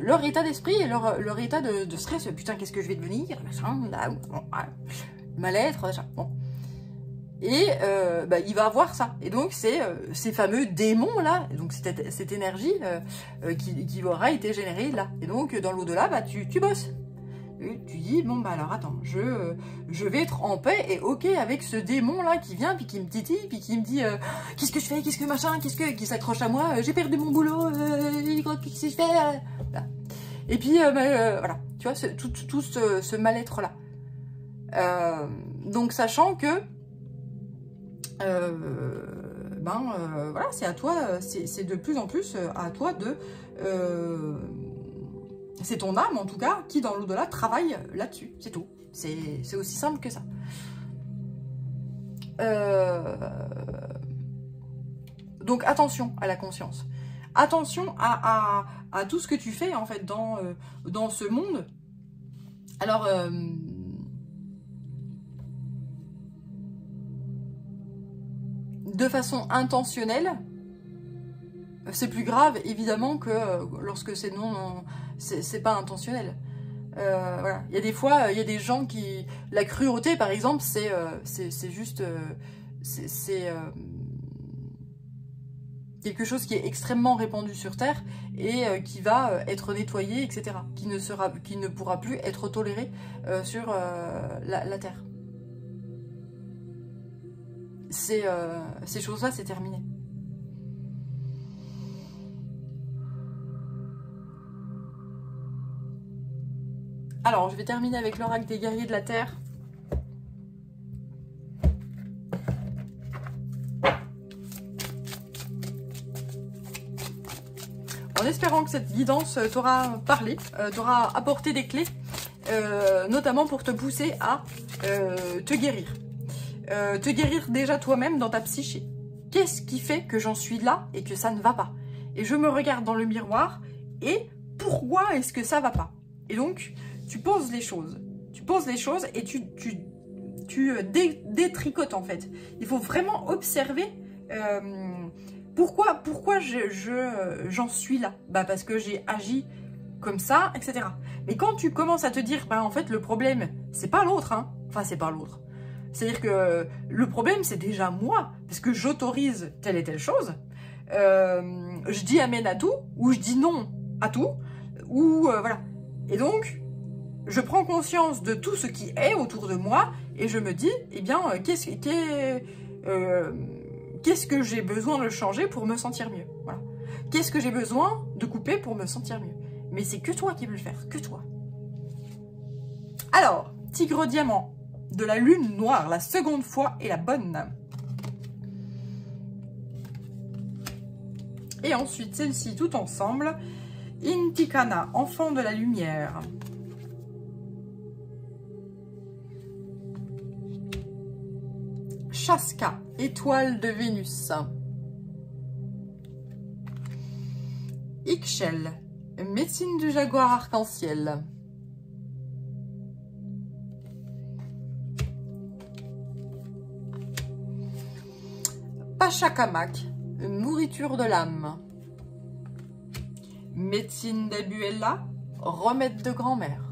leur état d'esprit et leur état de stress, putain, qu'est-ce que je vais devenir, machin, là, bon, mal-être, machin, bon. Et il va avoir ça. Et donc, c'est ces fameux démons-là, donc cette énergie qui aura été générée là. Et donc, dans l'au-delà, tu bosses. Et tu dis, bon, alors attends, je vais être en paix et ok avec ce démon-là qui vient, puis qui me titille, puis qui me dit, qu'est-ce que je fais, qu'est-ce que machin, qui s'accroche à moi, j'ai perdu mon boulot, qu'est-ce que je fais voilà. Et puis, voilà, tu vois, tout ce mal-être-là. Donc, sachant que voilà, c'est à toi, c'est de plus en plus à toi de... c'est ton âme, en tout cas, qui, dans l'au-delà, travaille là-dessus. C'est tout. C'est aussi simple que ça. Donc, attention à la conscience. Attention à tout ce que tu fais, en fait, dans ce monde. Alors... de façon intentionnelle, c'est plus grave évidemment que lorsque c'est c'est pas intentionnel. Voilà. Il y a des fois, il y a des gens qui... La cruauté par exemple, c'est juste... c'est quelque chose qui est extrêmement répandu sur Terre et qui va être nettoyé, etc. Qui ne pourra plus être toléré sur la Terre. Ces choses-là, c'est terminé. Alors, je vais terminer avec l'oracle des guerriers de la Terre. En espérant que cette guidance t'aura parlé, t'aura apporté des clés, notamment pour te pousser à te guérir. Te guérir déjà toi-même dans ta psyché. Qu'est-ce qui fait que j'en suis là et que ça ne va pas? Et je me regarde dans le miroir et pourquoi est-ce que ça va pas? Et donc, tu poses les choses. Tu poses les choses et tu détricotes en fait. Il faut vraiment observer pourquoi j'en suis là. Parce que j'ai agi comme ça, etc. Mais quand tu commences à te dire, en fait, le problème, c'est pas l'autre, hein. Enfin, c'est pas l'autre. C'est-à-dire que le problème, c'est déjà moi, parce que j'autorise telle et telle chose. Je dis amen à tout, ou je dis non à tout, ou voilà. Et donc, je prends conscience de tout ce qui est autour de moi, et je me dis, eh bien, qu'est-ce que j'ai besoin de changer pour me sentir mieux? Voilà. Qu'est-ce que j'ai besoin de couper pour me sentir mieux? Mais c'est que toi qui peux le faire, que toi. Alors, tigre diamant. De la lune noire, la seconde fois est la bonne. Et ensuite, celle-ci, tout ensemble. Intikana, enfant de la lumière. Chaska, étoile de Vénus. Ixchel, médecine du jaguar arc-en-ciel. Pachacamac, nourriture de l'âme. Médecine d'Abuela, remède de grand-mère.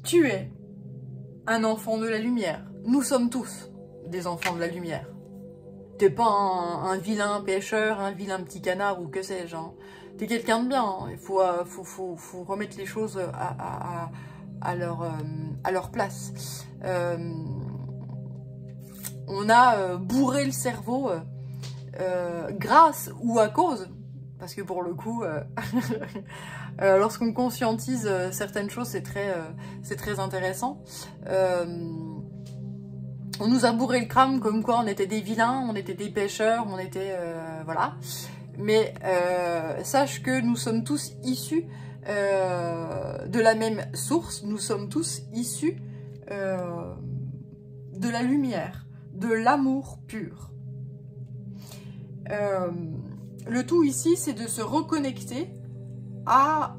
Tu es un enfant de la lumière. Nous sommes tous des enfants de la lumière. T'es pas un vilain pêcheur, un vilain petit canard ou que sais-je. Hein. T'es quelqu'un de bien. Hein. Il faut remettre les choses à leur place. On a bourré le cerveau grâce ou à cause, parce que pour le coup, lorsqu'on conscientise certaines choses, c'est très intéressant. On nous a bourré le crâne comme quoi on était des vilains, on était des pêcheurs, on était... voilà. Mais sache que nous sommes tous issus de la même source, nous sommes tous issus de la lumière, de l'amour pur. Le tout ici, c'est de se reconnecter à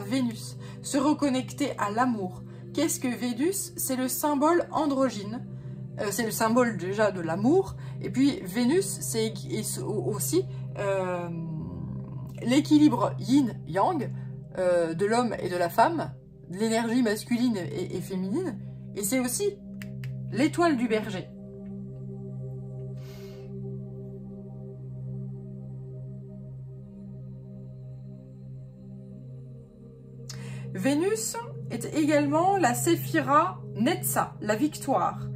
Vénus, se reconnecter à l'amour. Qu'est-ce que Vénus? C'est le symbole androgyne, c'est le symbole déjà de l'amour, et puis Vénus, c'est aussi l'équilibre yin-yang de l'homme et de la femme, de l'énergie masculine et féminine, et c'est aussi l'étoile du berger. Vénus est également la Séphira Netza, la victoire,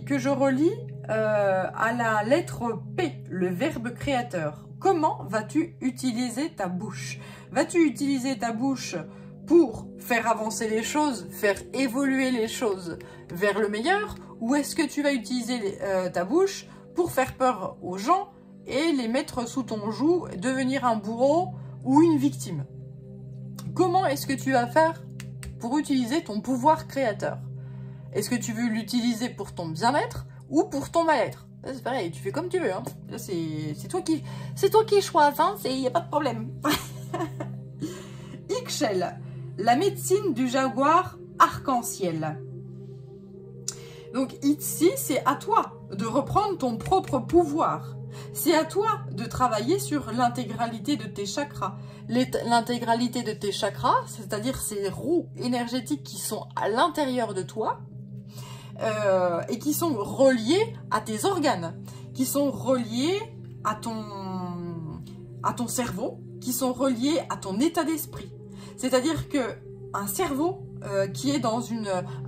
que je relis à la lettre P, le verbe créateur. Comment vas-tu utiliser ta bouche? Vas-tu utiliser ta bouche pour faire avancer les choses, faire évoluer les choses vers le meilleur, ou est-ce que tu vas utiliser ta bouche pour faire peur aux gens et les mettre sous ton joug, devenir un bourreau ou une victime? Comment est-ce que tu vas faire pour utiliser ton pouvoir créateur? Est-ce que tu veux l'utiliser pour ton bien-être ou pour ton mal-être? C'est pareil, tu fais comme tu veux. Hein. C'est toi qui choisis, hein, il n'y a pas de problème. Ixchel, la médecine du jaguar arc-en-ciel. Donc ici, c'est à toi de reprendre ton propre pouvoir. C'est à toi de travailler sur l'intégralité de tes chakras. L'intégralité de tes chakras, c'est-à-dire ces roues énergétiques qui sont à l'intérieur de toi et qui sont reliées à tes organes, qui sont reliées à ton cerveau, qui sont reliées à ton état d'esprit. C'est-à-dire qu'un cerveau qui est dans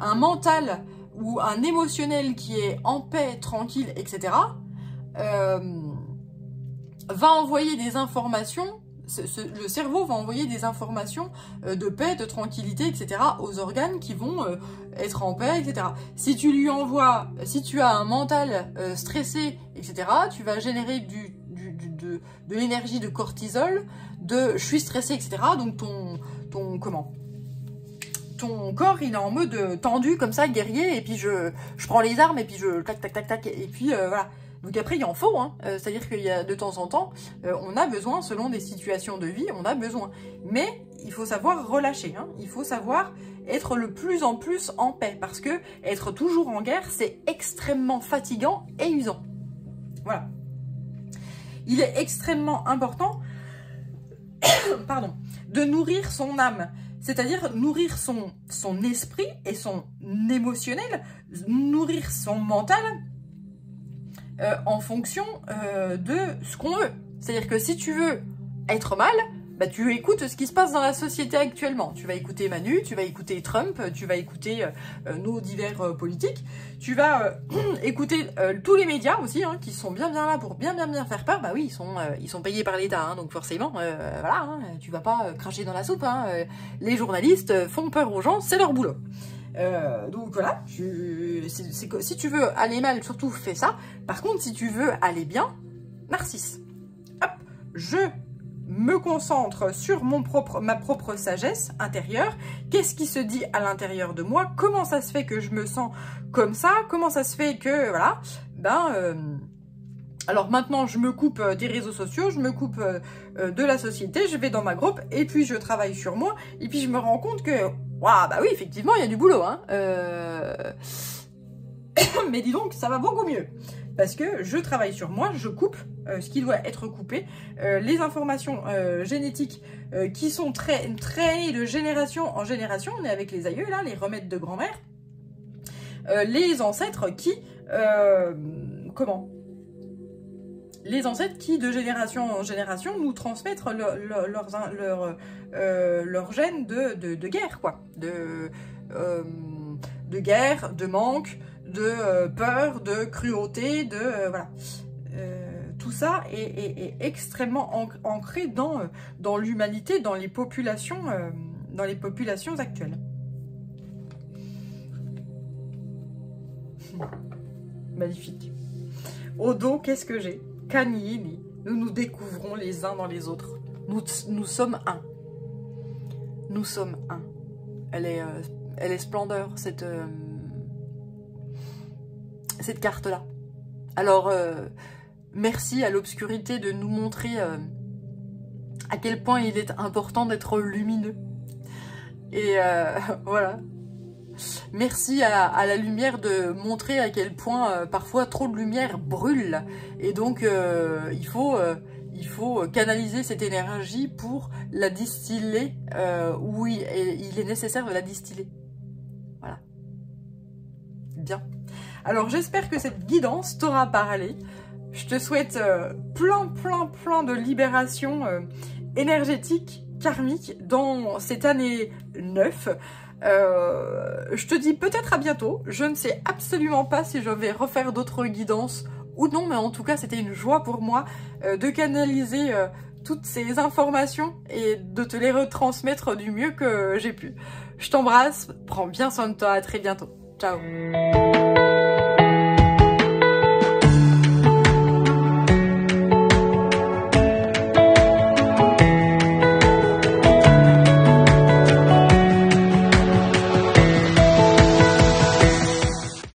un mental ou un émotionnel qui est en paix, tranquille, etc., va envoyer des informations, le cerveau va envoyer des informations de paix, de tranquillité, etc. aux organes qui vont être en paix, etc. Si tu lui envoies, si tu as un mental stressé, etc., tu vas générer de l'énergie de cortisol, je suis stressé, etc. Donc ton corps, il est en mode tendu, comme ça, guerrier, et puis je prends les armes, et puis je tac, tac, tac, tac, et puis voilà. Donc après, il en faut, hein. C'est-à-dire qu'il y a de temps en temps, on a besoin, selon des situations de vie, on a besoin. Mais il faut savoir relâcher, hein. Il faut savoir être le plus en plus en paix, parce que être toujours en guerre, c'est extrêmement fatigant et usant. Voilà. Il est extrêmement important pardon, de nourrir son âme, c'est-à-dire nourrir son esprit et son émotionnel, nourrir son mental en fonction de ce qu'on veut. C'est-à-dire que si tu veux être mal, bah, tu écoutes ce qui se passe dans la société actuellement. Tu vas écouter Manu, tu vas écouter Trump, tu vas écouter nos divers politiques, tu vas écouter tous les médias aussi, hein, qui sont bien là pour bien faire peur. Bah oui, ils sont payés par l'État, hein, donc forcément, voilà, hein, tu vas pas cracher dans la soupe. Hein, les journalistes font peur aux gens, c'est leur boulot. Donc voilà, si tu veux aller mal, surtout fais ça. Par contre, si tu veux aller bien, narcisse. Hop, je me concentre sur ma propre sagesse intérieure. Qu'est-ce qui se dit à l'intérieur de moi? Comment ça se fait que je me sens comme ça? Comment ça se fait que, voilà, alors maintenant, je me coupe des réseaux sociaux, je me coupe de la société, je vais dans ma groupe, et puis je travaille sur moi, et puis je me rends compte que, waouh, bah oui, effectivement, il y a du boulot, hein. Mais dis donc, ça va beaucoup mieux. parce que je travaille sur moi, je coupe ce qui doit être coupé, les informations génétiques qui sont traînées de génération en génération, on est avec les aïeux là, les remèdes de grand-mère, les ancêtres qui, les ancêtres qui, de génération en génération, nous transmettent leurs gènes de guerre, quoi. De guerre, de manque, de peur, de cruauté, voilà. Tout ça est extrêmement ancré dans l'humanité, dans les populations actuelles. Magnifique. Au dos, qu'est-ce que j'ai? Kanini, nous nous découvrons les uns dans les autres. Nous sommes un. Nous sommes un. Elle est splendeur, cette carte-là. Alors, merci à l'obscurité de nous montrer à quel point il est important d'être lumineux. Et voilà. Merci à la lumière de montrer à quel point parfois trop de lumière brûle. Et donc il faut canaliser cette énergie pour la distiller où il est nécessaire de la distiller. Voilà. Bien. Alors j'espère que cette guidance t'aura parlé. Je te souhaite plein de libération énergétique, karmique dans cette année 9. Je te dis peut-être à bientôt. Je ne sais absolument pas si je vais refaire d'autres guidances ou non, mais en tout cas c'était une joie pour moi de canaliser toutes ces informations et de te les retransmettre du mieux que j'ai pu. Je t'embrasse, prends bien soin de toi, à très bientôt. Ciao.